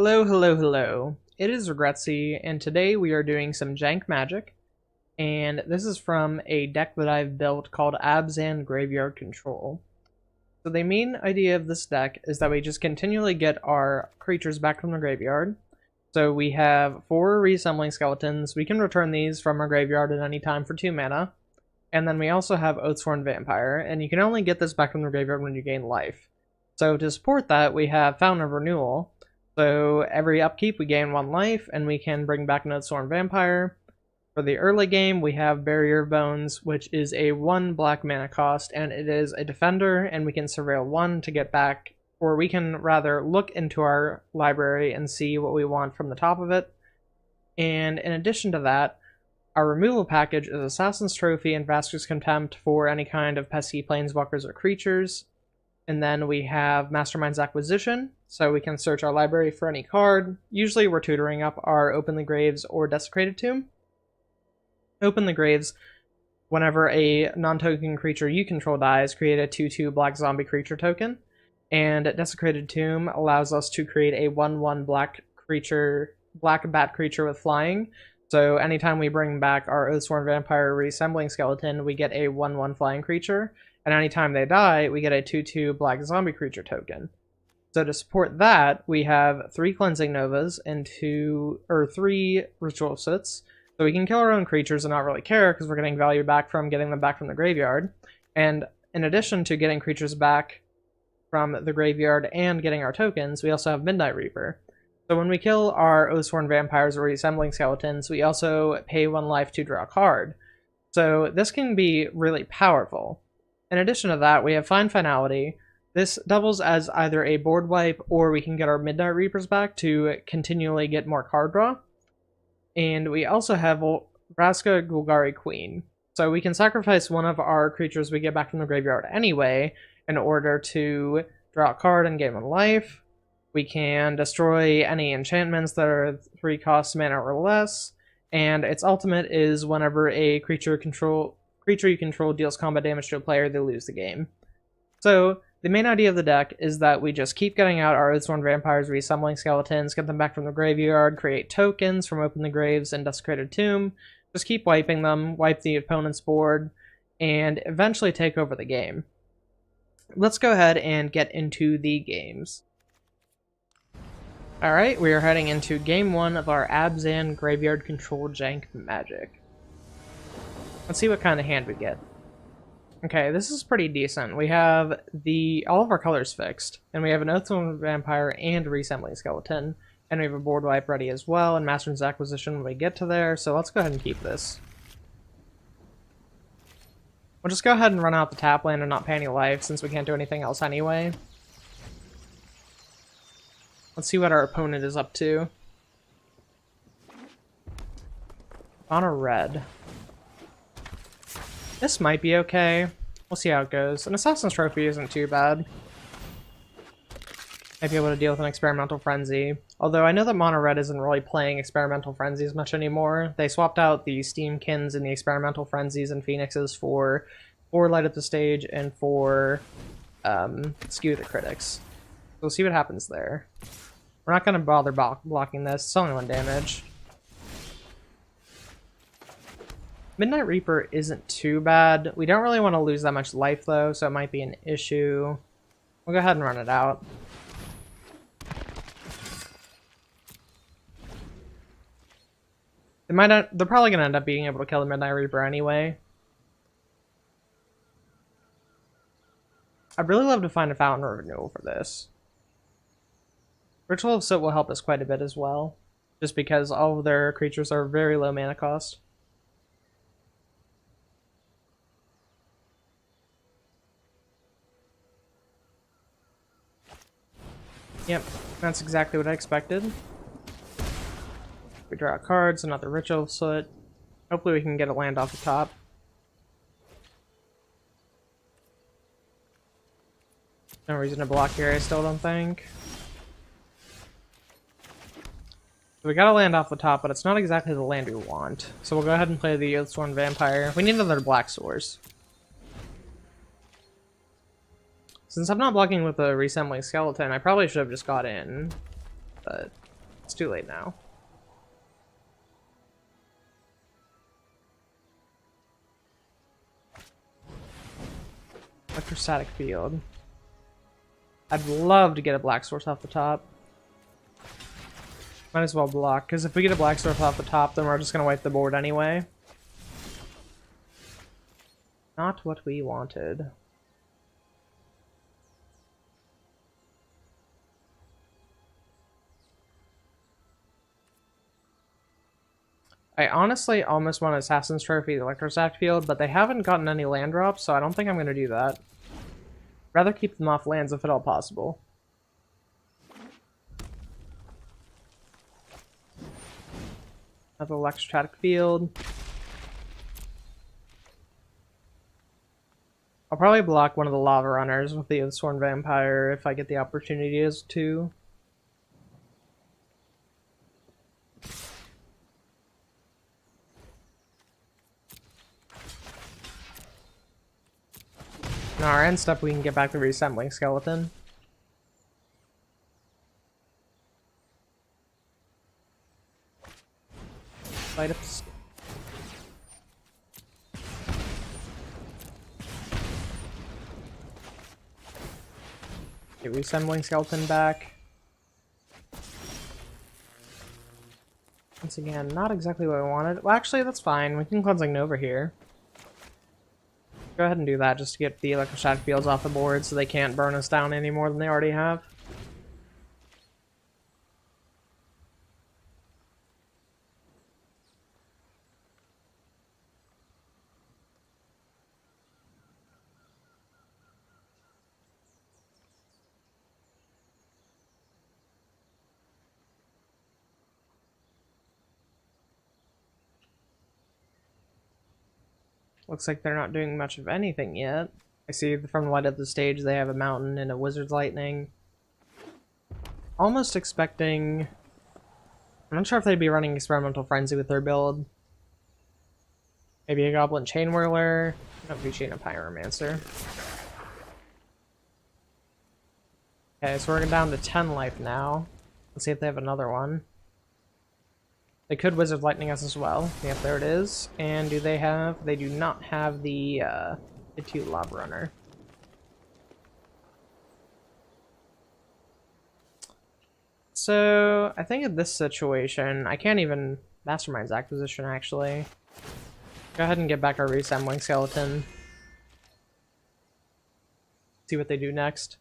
Hello, hello, hello. It is Regretsy, and today we are doing some jank magic. And this is from a deck that I've built called Abzan Graveyard Control. So the main idea of this deck is that we just continually get our creatures back from the graveyard. So we have 4 Reassembling Skeletons. We can return these from our graveyard at any time for 2 mana. And then we also have Oathsworn Vampire, and you can only get this back from the graveyard when you gain life. So to support that, we have Fountain of Renewal. So every upkeep we gain 1 life, and we can bring back an Oathsworn Vampire. For the early game, we have Barrier of Bones, which is a 1 black mana cost, and it is a defender, and we can surveil 1 to get back, or we can rather look into our library and see what we want from the top of it. And in addition to that, our removal package is Assassin's Trophy and Vraska's Contempt for any kind of pesky planeswalkers or creatures. And then we have Mastermind's Acquisition, so we can search our library for any card. Usually we're tutoring up our Open the Graves or Desecrated Tomb. Open the Graves, whenever a non-token creature you control dies, create a 2/2 black zombie creature token. And Desecrated Tomb allows us to create a 1/1 black bat creature with flying. So anytime we bring back our Oathsworn Vampire Reassembling Skeleton, we get a 1/1 flying creature. And anytime they die, we get a 2/2 black zombie creature token. So to support that, we have 3 Cleansing Novas and 3 Ritual of Soots. So we can kill our own creatures and not really care because we're getting value back from getting them back from the graveyard. And in addition to getting creatures back from the graveyard and getting our tokens, we also have Midnight Reaper. So when we kill our Oathsworn Vampires or Reassembling Skeletons, we also pay 1 life to draw a card. So this can be really powerful. In addition to that, we have Finality. This doubles as either a board wipe, or we can get our Midnight Reapers back to continually get more card draw. And we also have Vraska Golgari Queen. So we can sacrifice one of our creatures we get back from the graveyard anyway in order to draw a card and gain 1 life. We can destroy any enchantments that are 3 cost mana or less. And its ultimate is whenever a creature you control deals combat damage to a player, they lose the game. So the main idea of the deck is that we just keep getting out our Oathsworn Vampires, Reassembling Skeletons, get them back from the graveyard, create tokens from Open the Graves and Desecrated Tomb, just keep wiping them, wipe the opponent's board, and eventually take over the game. Let's go ahead and get into the games. Alright, we are heading into Game 1 of our Abzan Graveyard Control jank magic. Let's see what kind of hand we get. Okay, this is pretty decent. We have all of our colors fixed, and we have an Oathsworn Vampire and a Reassembling Skeleton, and we have a board wipe ready as well, and Master's Acquisition when we get to there, so let's go ahead and keep this. We'll just go ahead and run out the tap land and not pay any life, since we can't do anything else anyway. Let's see what our opponent is up to. On a red. This might be okay. We'll see how it goes. An Assassin's Trophy isn't too bad. Might be able to deal with an Experimental Frenzy. Although I know that Mono Red isn't really playing Experimental Frenzies much anymore. They swapped out the Steamkins and the Experimental Frenzies and Phoenixes for Light Up the Stage and for Skew the Critics. We'll see what happens there. We're not going to bother blocking this. It's only 1 damage. Midnight Reaper isn't too bad. We don't really want to lose that much life though, so it might be an issue. We'll go ahead and run it out. They're probably going to end up being able to kill the Midnight Reaper anyway. I'd really love to find a Fountain of Renewal for this. Ritual of Soot will help us quite a bit as well, just because all of their creatures are very low mana cost. Yep, that's exactly what I expected. We draw cards, another Ritual of Soot. Hopefully we can get a land off the top. No reason to block here, I still don't think. So we got a land off the top, but it's not exactly the land we want. So we'll go ahead and play the Oathsworn Vampire. We need another black source. Since I'm not blocking with a Reassembling Skeleton, I probably should have just got in. But It's too late now. Electrostatic field. I'd love to get a black source off the top. Might as well block, because if we get a black source off the top, then we're just going to wipe the board anyway. Not what we wanted. I honestly almost want Assassin's Trophy Electrostatic Field, but they haven't gotten any land drops, so I don't think I'm going to do that. Rather keep them off lands if at all possible. Another Electrostatic Field. I'll probably block one of the Lava Runners with the Oathsworn Vampire if I get the opportunity to. In our end step, we can get back the Reassembling Skeleton. Light up. Get Reassembling Skeleton back. Once again, not exactly what I wanted. Well, actually, that's fine. We can Cleansing Nova here. Go ahead and do that just to get the Electrostatic Fields off the board so they can't burn us down any more than they already have. Looks like they're not doing much of anything yet. I see from the light of the stage they have a mountain and a Wizard's Lightning. Almost expecting... I'm not sure if they'd be running Experimental Frenzy with their build. Maybe a Goblin Chain Whirler. No, we chain a Pyromancer. Okay, so we're down to 10 life now. Let's see if they have another one. They could Wizard Lightning us as well. Yep, there it is. And do they have... They do not have the 2 Lava Runner. So, I think in this situation, I can't even... Mastermind's Acquisition, actually. Go ahead and get back our Reassembling Skeleton. See what they do next.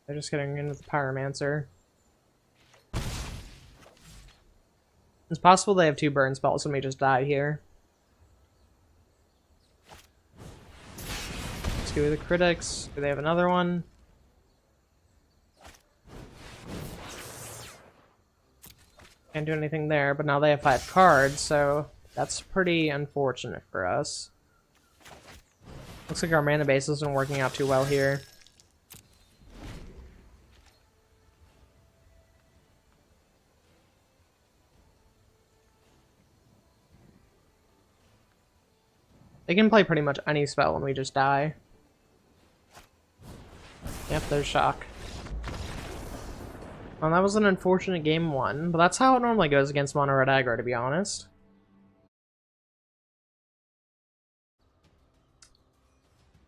They're just getting in with the Pyromancer. It's possible they have 2 burn spells, so may just die here. Let's go with the critics. Do they have another one? Can't do anything there, but now they have 5 cards, so that's pretty unfortunate for us. Looks like our mana base isn't working out too well here. They can play pretty much any spell when we just die. Yep, there's Shock. Well, that was an unfortunate game 1, but that's how it normally goes against Mono Red Aggro, to be honest.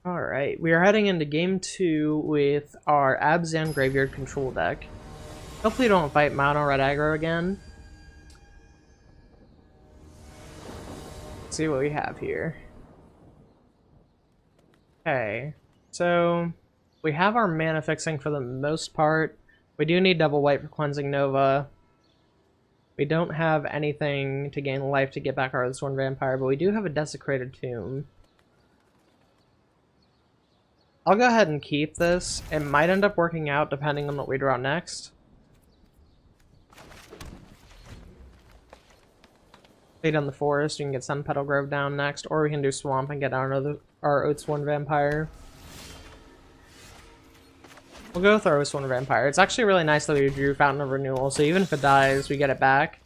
Alright, we are heading into game 2 with our Abzan Graveyard Control deck. Hopefully don't fight Mono Red Aggro again. Let's see what we have here. Okay, so we have our mana fixing for the most part. We do need double white for Cleansing Nova. We don't have anything to gain life to get back our Oathsworn Vampire, but we do have a Desecrated Tomb. I'll go ahead and keep this. It might end up working out depending on what we draw next. Stay down the forest, you can get Sunpetal Grove down next, or we can do Swamp and get our Oathsworn Vampire. We'll go with our Oathsworn Vampire. It's actually really nice that we drew Fountain of Renewal, so even if it dies, we get it back.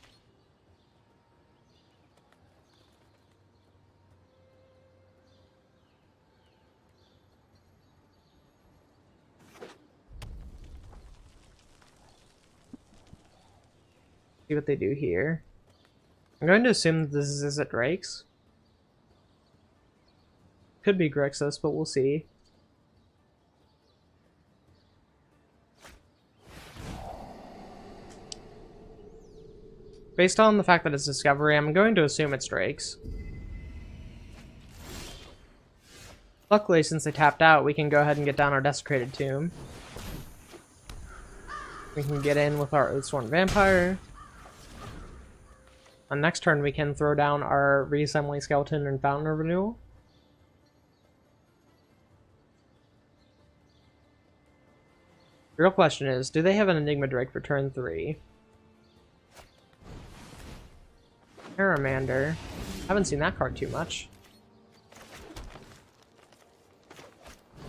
See what they do here. I'm going to assume that this is at Drake's. Could be Grixis, but we'll see. Based on the fact that it's Discovery, I'm going to assume it's Drake's. Luckily, since they tapped out, we can go ahead and get down our Desecrated Tomb. We can get in with our Oathsworn Vampire. On next turn, we can throw down our Reassembling Skeleton and Fountain of Renewal. The real question is, do they have an Enigma Drake for turn 3? Paramander. Haven't seen that card too much.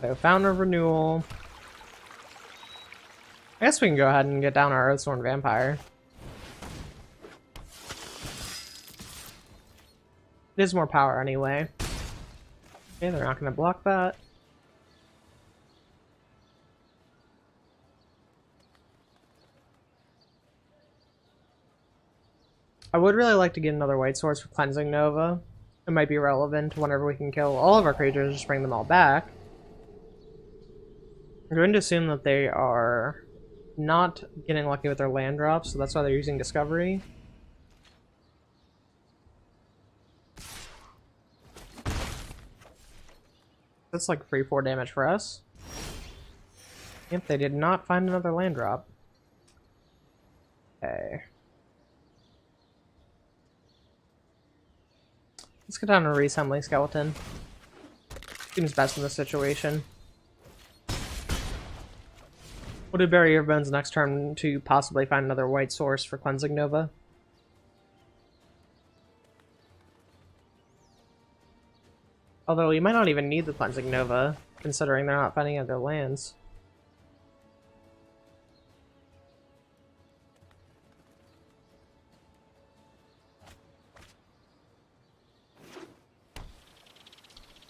So, Fountain of Renewal. I guess we can go ahead and get down our Oathsworn Vampire. It is more power anyway. Okay, they're not going to block that. I would really like to get another white source for Cleansing Nova. It might be relevant whenever we can kill all of our creatures, just bring them all back. I'm going to assume that they are not getting lucky with their land drops, so that's why they're using Discovery. That's like 3-4 damage for us. Yep, they did not find another land drop. Okay. Let's get down to Reassembling Skeleton. Seems best in this situation. We'll do Bury Your Bones next turn to possibly find another white source for Cleansing Nova. Although you might not even need the Cleansing Nova, considering they're not finding other lands.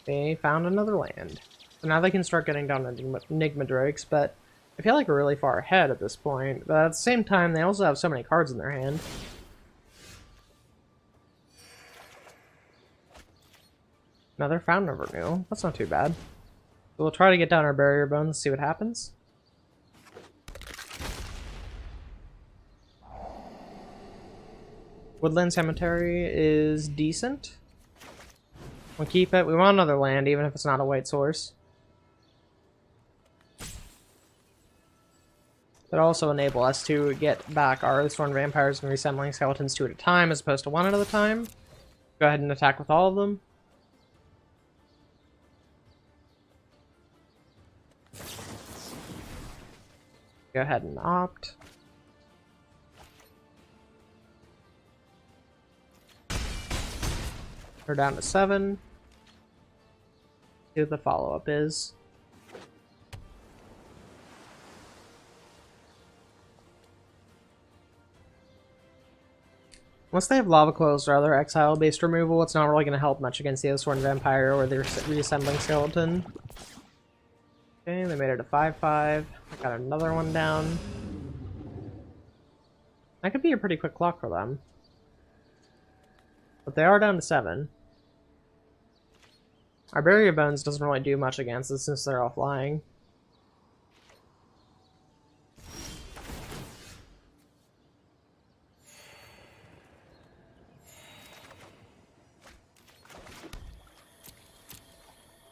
They found another land. So now they can start getting down Enigma Drakes, but I feel like we're really far ahead at this point. But at the same time, they also have so many cards in their hand. Another Fountain of Renewal. That's not too bad. So we'll try to get down our Barrier Bones and see what happens. Woodland Cemetery is decent. We'll keep it. We want another land, even if it's not a white source. That'll also enable us to get back our Oathsworn Vampires and Reassembling Skeletons 2 at a time, as opposed to 1 at a time. Go ahead and attack with all of them. Go ahead and opt. We're down to 7. See what the follow-up is. Unless they have Lava Coils or other exile-based removal, it's not really going to help much against the Oathsworn Vampire or the Reassembling Skeleton. Okay, they made it a 5-5. Got another one down. That could be a pretty quick clock for them. But they are down to 7. Our Barrier Bones doesn't really do much against us since they're all flying.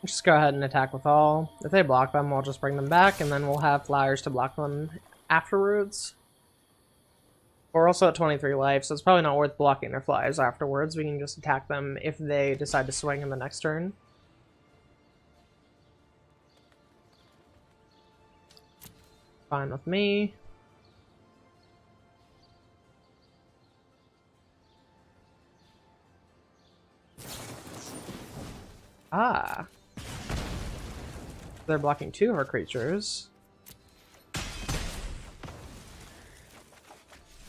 Just go ahead and attack with all. If they block them, we'll just bring them back, and then we'll have flyers to block them afterwards. We're also at 23 life, so it's probably not worth blocking their flyers afterwards. We can just attack them if they decide to swing in the next turn. Fine with me. Ah. They're blocking 2 of our creatures.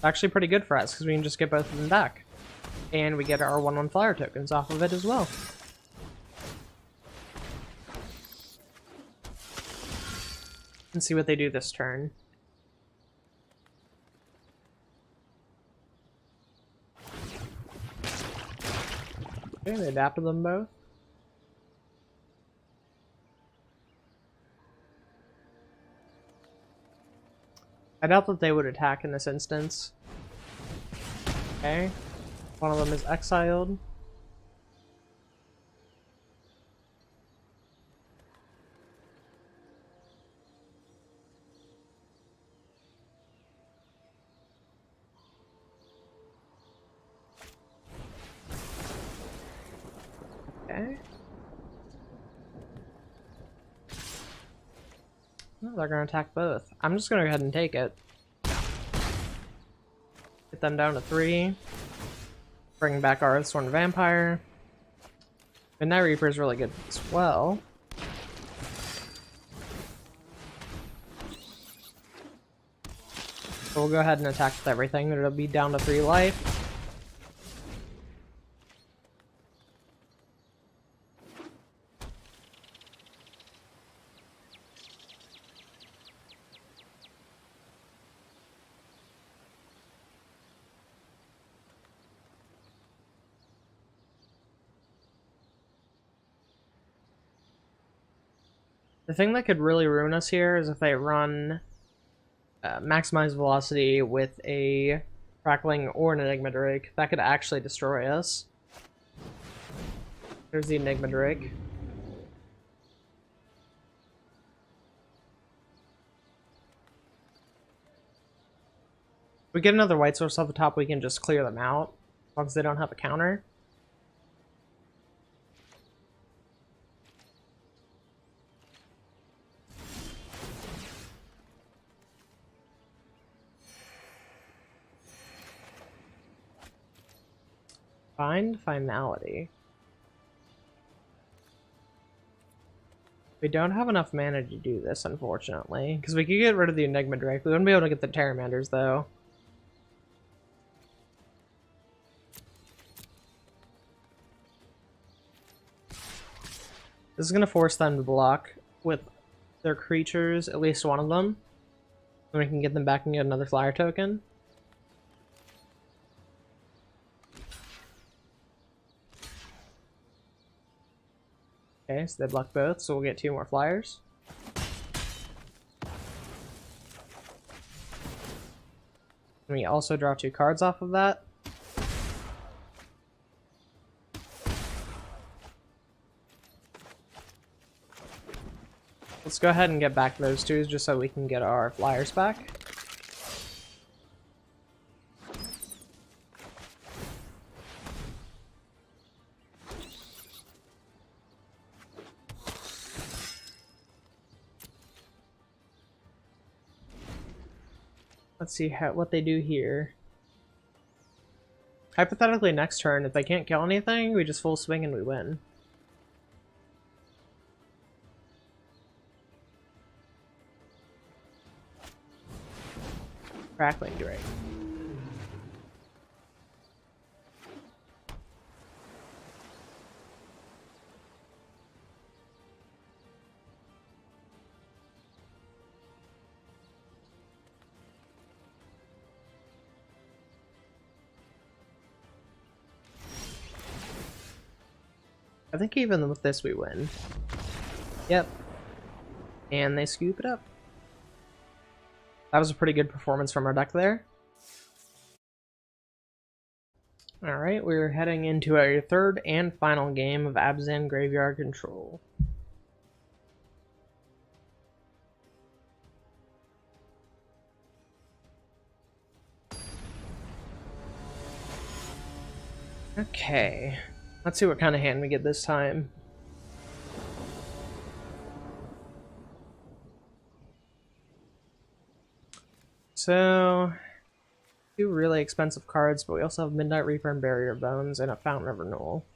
Actually pretty good for us, because we can just get both of them back. And we get our 1/1 flyer tokens off of it as well. And see what they do this turn. Okay, they adapted them both. I doubt that they would attack in this instance. Okay. One of them is exiled. Okay. Oh, they're gonna attack both. I'm just gonna go ahead and take it. Get them down to 3. Bring back our Oathsworn Vampire. Midnight Reaper is really good as well. So we'll go ahead and attack with everything. It'll be down to 3 life. The thing that could really ruin us here is if they run maximize velocity with a crackling or an Enigma Drake. That could actually destroy us. There's the Enigma Drake. If we get another white source off the top, we can just clear them out, as long as they don't have a counter. Find Finality. We don't have enough mana to do this, unfortunately. Because we could get rid of the Enigma Drake. We wouldn't be able to get the Terramanders, though. This is going to force them to block with their creatures, at least one of them. Then we can get them back and get another flyer token. Okay, so they block both, so we'll get 2 more flyers. And we also draw 2 cards off of that. Let's go ahead and get back those 2s just so we can get our flyers back. Let's see what they do here. Hypothetically, next turn, if they can't kill anything, we just full swing and we win. Crackling Drake. I think even with this we win. Yep. And they scoop it up. That was a pretty good performance from our deck there. Alright, we're heading into our 3rd and final game of Abzan Graveyard Control. Okay. Let's see what kind of hand we get this time. 2 really expensive cards, but we also have Midnight Reaper and Barrier Bones and a Fountain of Renewal.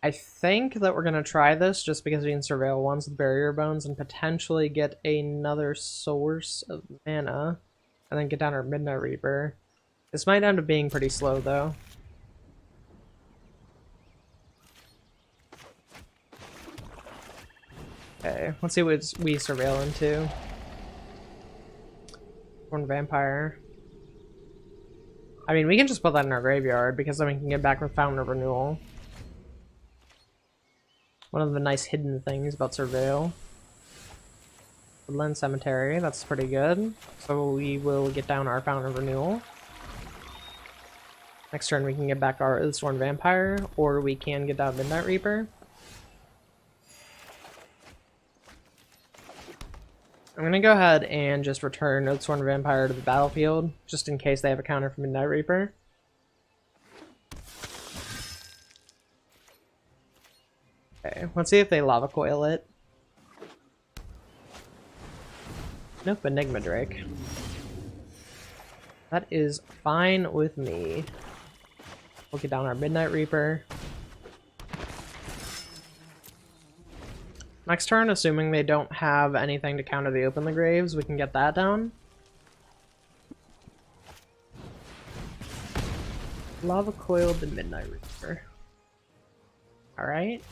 I think that we're going to try this just because we can surveil ones with Barrier Bones and potentially get another source of mana and then get down our Midnight Reaper. This might end up being pretty slow though. Okay, let's see what we surveil into. Oathsworn Vampire. I mean, we can just put that in our graveyard because then we can get back with Fountain of Renewal. One of the nice hidden things about Surveil. Woodland Cemetery, that's pretty good. So we will get down our Fountain of Renewal. Next turn we can get back our Oathsworn Vampire, or we can get down Midnight Reaper. I'm gonna go ahead and just return Oathsworn Vampire to the battlefield, just in case they have a counter from Midnight Reaper. Okay, let's see if they Lava Coil it. Nope, Enigma Drake. That is fine with me. We'll get down our Midnight Reaper. Next turn, assuming they don't have anything to counter the Open the Graves, we can get that down. Lava Coiled the Midnight Reaper. Alright.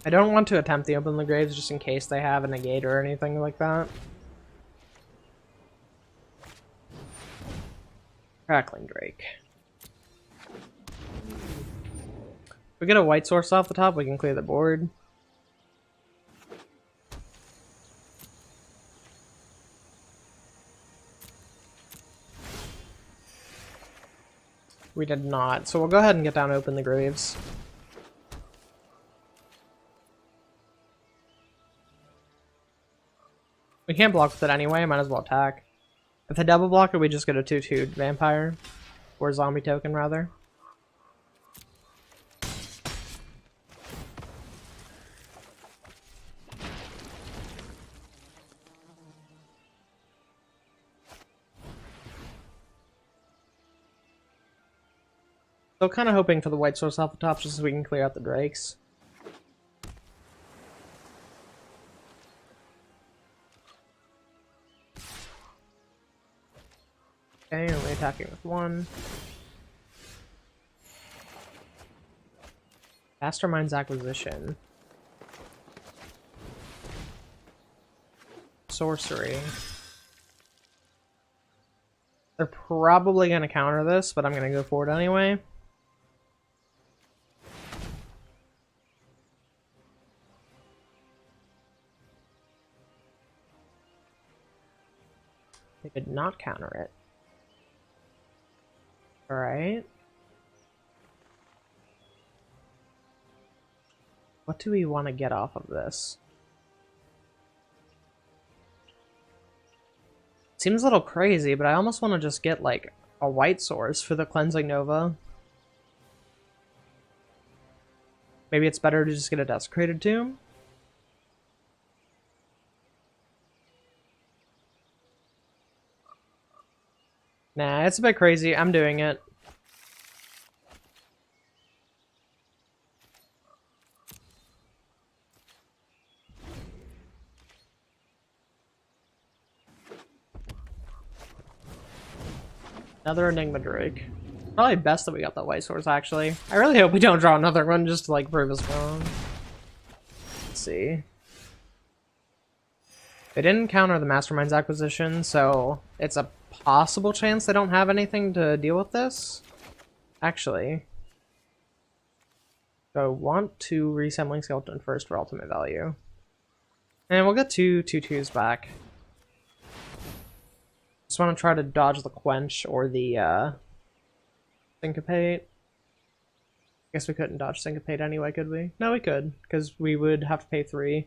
I don't want to attempt the Open the Graves just in case they have a negate or anything like that. Crackling Drake. If we get a white source off the top, we can clear the board. We did not, so we'll go ahead and get down Open the Graves. We can't block with it anyway, might as well attack. If they double block it, we just get a 2/2 vampire. Or zombie token, rather. So kind of hoping for the white source off the top just so we can clear out the drakes. Okay, only attacking with one. Mastermind's Acquisition. Sorcery. They're probably going to counter this, but I'm going to go for it anyway. They did not counter it. Alright. What do we want to get off of this? Seems a little crazy, but I almost want to just get, like, a white source for the Cleansing Nova. Maybe it's better to just get a Desecrated Tomb? Nah, it's a bit crazy. I'm doing it. Another Enigma Drake. Probably best that we got that white source, actually. I really hope we don't draw another one just to, like, prove us wrong. Let's see. They didn't counter the Mastermind's Acquisition, so it's a possible chance they don't have anything to deal with this. Actually. So I want to Reassembling Skeleton first for ultimate value. And we'll get 2/2s back. Just want to try to dodge the Quench or the Syncopate. I guess we couldn't dodge Syncopate anyway, could we? No, we could, because we would have to pay 3.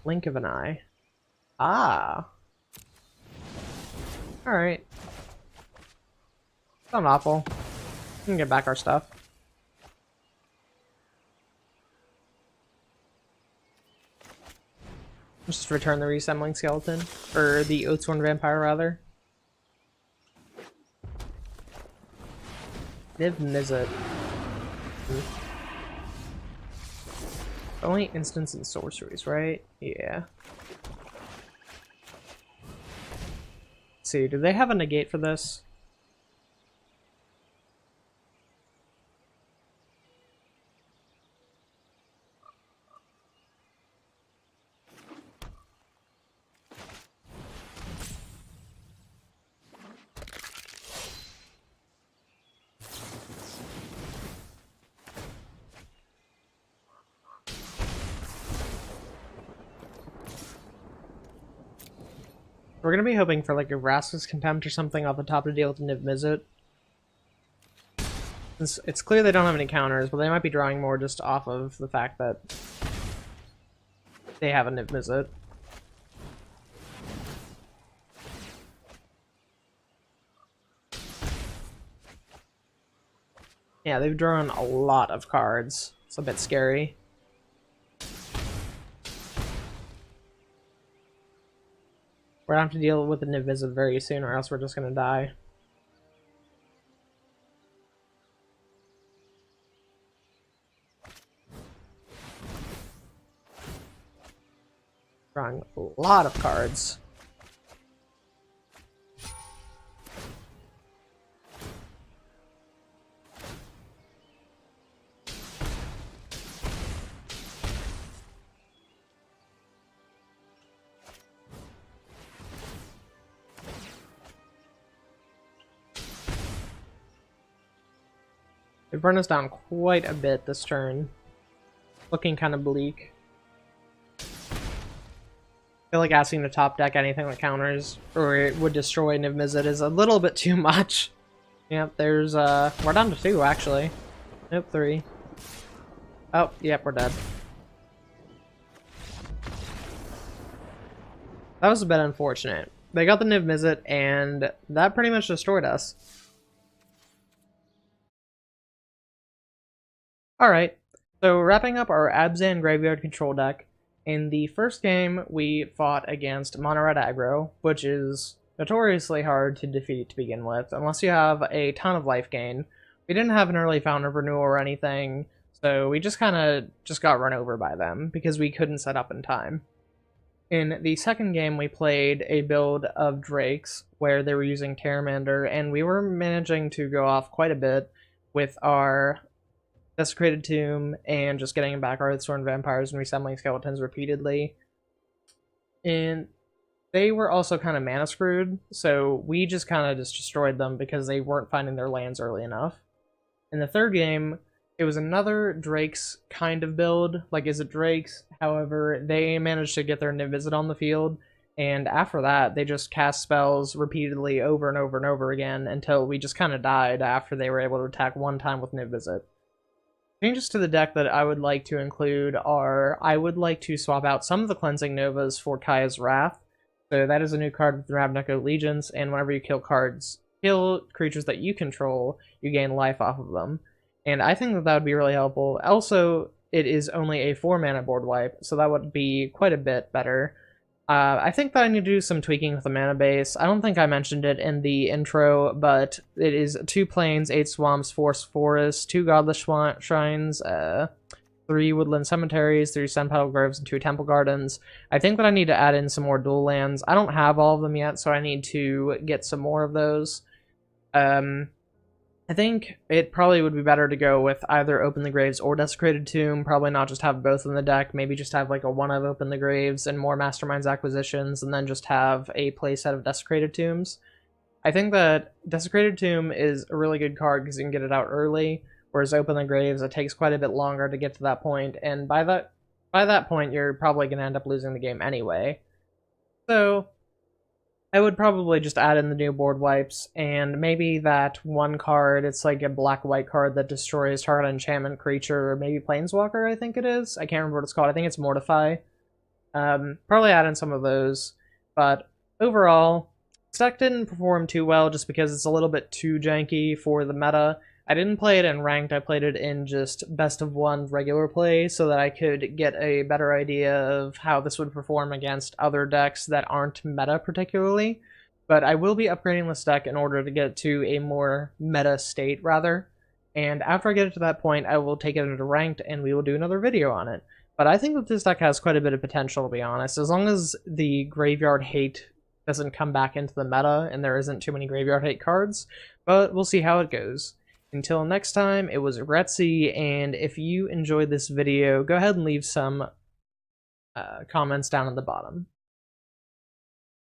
Blink of an eye. Ah. Alright. Not awful. We can get back our stuff. Just return the Reassembling Skeleton. Or the Oathsworn Vampire, rather. Niv Mizzet. Only instants and sorceries, right? Yeah. Let's see, do they have a negate for this? We're gonna be hoping for like a Vraska's Contempt or something off the top to deal with the Niv Mizzet. It's clear they don't have any counters, but they might be drawing more just off of the fact that they have a Niv Mizzet. Yeah, they've drawn a lot of cards. It's a bit scary. We're gonna have to deal with the Niv Mizzet very soon, or else we're just gonna die. Drawing a lot of cards. They've run us down quite a bit this turn. Looking kind of bleak. I feel like asking to top deck anything that counters or it would destroy Niv Mizzet is a little bit too much. Yep, there's we're down to 2 actually. Nope, 3. Oh, yep, we're dead. That was a bit unfortunate. They got the Niv Mizzet and that pretty much destroyed us. Alright, so wrapping up our Abzan Graveyard Control deck, in the first game we fought against Mono Red Aggro, which is notoriously hard to defeat to begin with, unless you have a ton of life gain. We didn't have an early Fountain of Renewal or anything, so we just got run over by them, because we couldn't set up in time. In the second game we played a build of Drakes, where they were using Terramander, and we were managing to go off quite a bit with our Desecrated Tomb, and just getting back our Oathsworn Vampires and Reassembling Skeletons repeatedly. And they were also kind of mana screwed, so we just kind of destroyed them because they weren't finding their lands early enough. In the third game, it was another Drake's kind of build, like Is It Drake's? However, they managed to get their Niv Mizzet on the field, and after that, they just cast spells repeatedly over and over and over again until we just kind of died after they were able to attack one time with Niv Mizzet. Changes to the deck that I would like to include are, I would like to swap out some of the Cleansing Novas for Kaya's Wrath. So that is a new card with Ravnica Allegiance, and whenever you kill creatures that you control, you gain life off of them. And I think that that would be really helpful. Also, it is only a 4-mana board wipe, so that would be quite a bit better. I think that I need to do some tweaking with the mana base. I don't think I mentioned it in the intro, but it is 2 plains, 8 swamps, 4 forests, 2 Godless Shrines, 3 Woodland Cemeteries, 3 Sunpetal Groves, and 2 Temple Gardens. I think that I need to add in some more dual lands. I don't have all of them yet, so I need to get some more of those. I think it probably would be better to go with either Open the Graves or Desecrated Tomb, probably not just have both in the deck, maybe just have like a one of Open the Graves and more Mastermind's acquisitions, and then just have a playset of Desecrated Tombs. I think that Desecrated Tomb is a really good card because you can get it out early, whereas Open the Graves, it takes quite a bit longer to get to that point, and by that point you're probably going to end up losing the game anyway. So I would probably just add in the new board wipes, and maybe that one card, it's like a black-white card that destroys target enchantment creature, or maybe Planeswalker, I think it is. I can't remember what it's called. I think it's Mortify. Probably add in some of those, but overall, this deck didn't perform too well just because it's a little bit too janky for the meta. I didn't play it in ranked, I played it in just best of 1 regular play so that I could get a better idea of how this would perform against other decks that aren't meta particularly. But I will be upgrading this deck in order to get to a more meta state, rather. And after I get it to that point, I will take it into ranked and we will do another video on it. But I think that this deck has quite a bit of potential, to be honest. As long as the Graveyard Hate doesn't come back into the meta and there isn't too many Graveyard Hate cards. But we'll see how it goes. Until next time, it was Retzi, and if you enjoyed this video, go ahead and leave some comments down at the bottom.